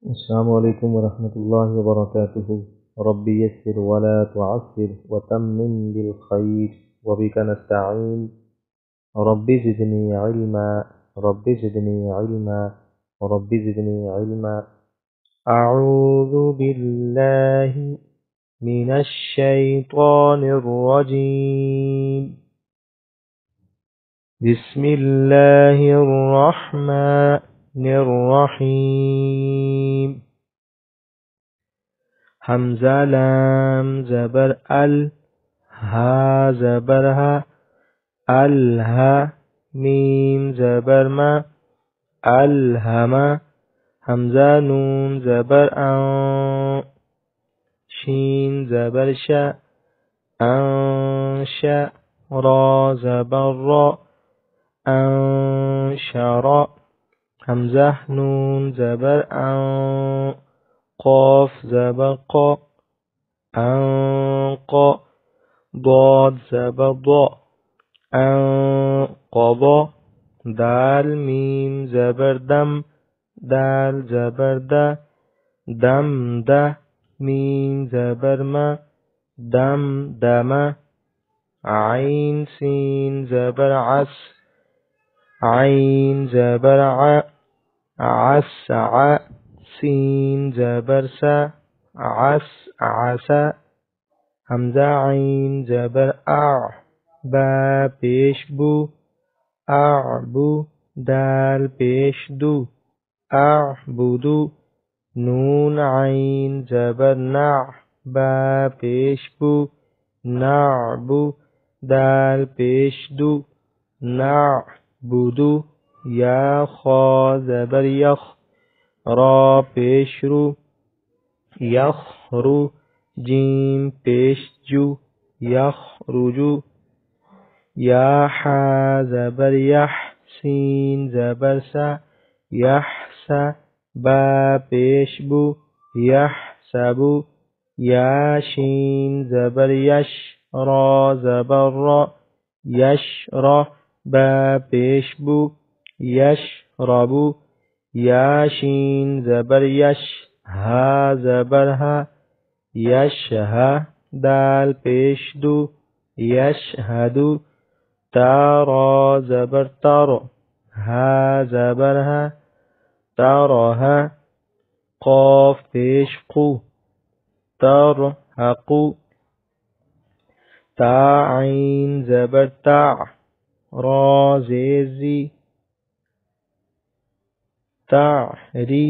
अस्सलामु अलैकुम वरहमतुल्लाहि वबरकातुहू। रब्बि यस्सिर वला तुअस्सिर वतम्मिम बिल खैर वबिका नस्तईन। Rabbi ज़िदनी इल्मा rabbi ज़िदनी इल्मा rabbi ज़िदनी इल्मा। अऊज़ु बिल्लाहि मिनश शैतानिर रजीम। बिस्मिल्लाहिर रहमानिर रहीम। हमज़ा लाम ज़बर अल, हा ज़बर हा, अल हा, मीम ज़बर मा, अलहमा। हमज़ा नून ज़बर अं, शीन ज़बर शा, अंशा। रा ज़बर रा, अंशरा। हमज़ा नून ज़बर अं, क़ाफ ज़बर क़ा, अंक़ा। ضاد ज़बर ضा, अंक़दा। दाल मीम ज़बर दम, दाल ज़बर दा, दम दा। मीम ज़बर मा, दम दमा। आइन सीन ज़बर अस, आइन ज़बर आ, अस्आ। सीन ज़बर सा, अस आसा। हमज़ा आइन ज़बर आ, बा पेश बू, अबू। दाल पेश दू, अबुदू। नून आइन ज़बर ना, बा पेश बू, नअबू। दाल पेश दू, नअबुदू। या खा ज़बर यख, रा पेश रू, यखरू। जीम पेश जू, यखरुजू। या हा ज़बर यह, सीन ज़बर सा, यहसा। बा पेश बू, यहसबू। या शीन ज़बर यश, रा ज़बर रा, यशरा। बा पेश बू, यशरबू। या शीन ज़बर यश, हा ज़बर हा, यशहा। दाल पेश दू, यशहदू। ता रा ज़बर तर, हा ज़बर हा, तरहा। क़ाफ पेश qu, तरहक़ु। ता आइन ज़बर ता, रा ज़ेर ज़ी, तारी।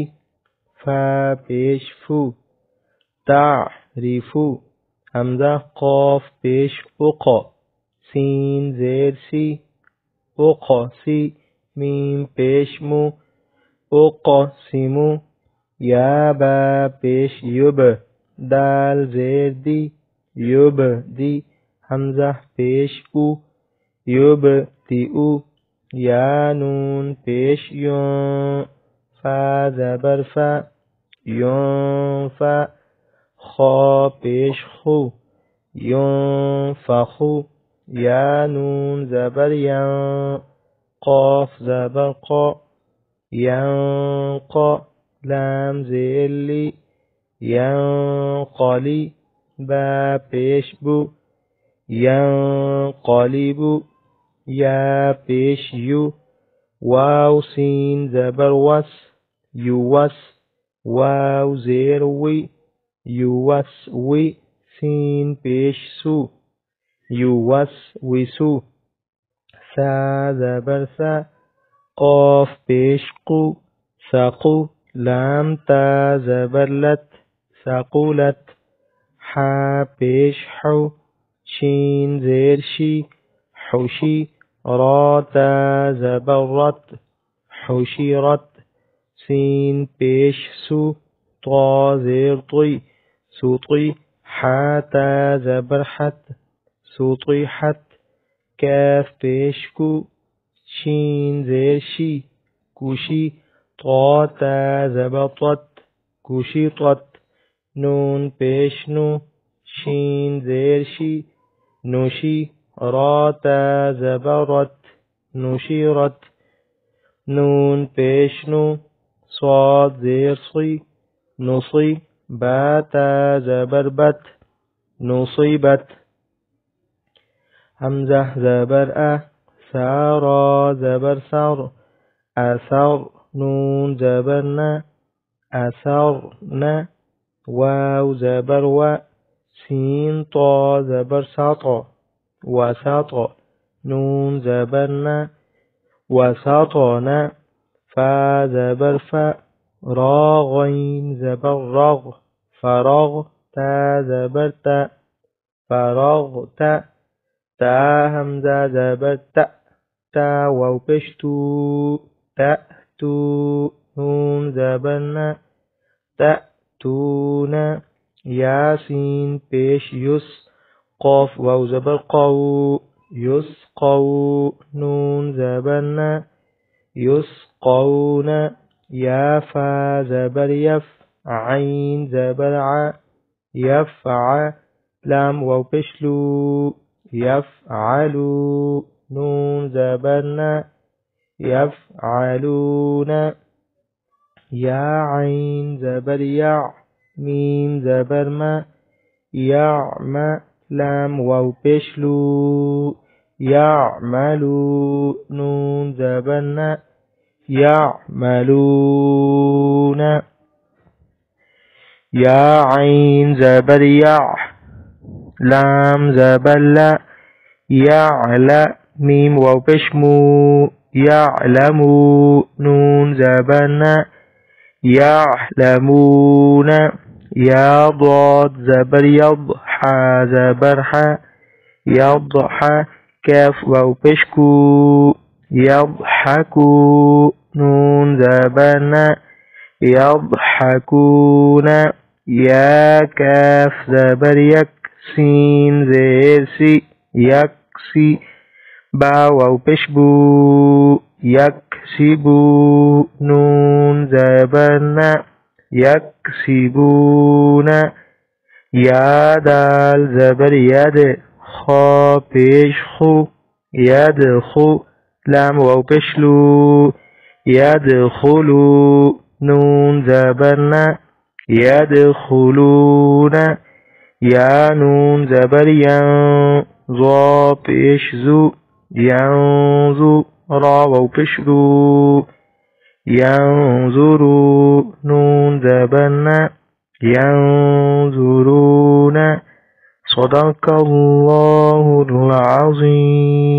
फा पेश फू, तारिफू। हमज़ा क़ाफ पेश उक़, सीन ज़ेर सी, उक़सी। मीम पेश मू, उक़सिमू। या बा पेश युब, दाल ज़ेर दी, युबदी। हमज़ा पेश उ, युबतिउ। या नून पेश यों, फा ज़बर फा, युंफ़ा। खा पेश खु, युंफ़खु। या नून ज़बर यं, क़ाफ ज़बर क़ा, यंक़ा। लाम ज़ेर ली, यंक़ली। बा पेश बू, यंक़लिबू। या पेश यू, वाव सीन ज़बर वस, युवस। वाव ज़ेर वी, युवस्वी। सीन पेश सू, युवस्विसु। सा ज़बर सा, क़ाफ पेश qu, सक़ु। लाम ता ज़बर लत, सक़ुलत। हा पेश हु, शीन ज़ेर शी, हुशी। रा ता ज़बर रत, हुशिरत। सीन पेश सू, ता ज़ेर तुई, सुतुई। हा ता ज़बर हत, सुतुइहत। कैफ पेश कु, शीन ज़ेर शी, कुशी। ता ता ज़बर तत, कुशितत। नून पेश नु, शीन ज़ेर शी, नुशी। रा ता ज़बर रत, नुशिरत। नून पेश नु, स्वाद ज़ेर सुई, نصي باتا زبر بت نصيبت همزة زبر سارا زبر سر أثر نون زبرنا أثرنا واو زبر سين طا زبر سطا وسطا نون زبرنا وسطنا فا زبر را غين زبر رغ فرغ تا زبر فرغت تا همزة زبر تا واو پشتو تأتو نون زبرنا تأتون ياسين پیش يس قاف واو زبر قو يسقو نون زبرنا يسقون يا فا زبر يف عين زبر يفع لام واو پشلو يفعلوا نون زبرنا يفعلون يا عين زبر يع ميم زبر ما يعمى لام واو پشلو يعملوا نون زبرنا يعملون يا عين زبر يع لام زبر لا يعلى ميم واو پشمو يعلموا نون زبرنا يعلمون يا ضاد زبر يضحى زبرحى يضحى كاف واو پشكو يضحكوا نون زبرنا يضحكون يا كاف زبر يك سين زير سي يكسي با واو پشبو يكسبو نون زبرنا يكسبون يا دال زبر يد خا پیش خو يدخو لام واو پشلو يدخلو نون زبرنا يدخلون يا نون زبر ين ظا پیش زو ينظو را واو پشلو ينظروا نون زبرنا ينظرون صدق الله العظيم.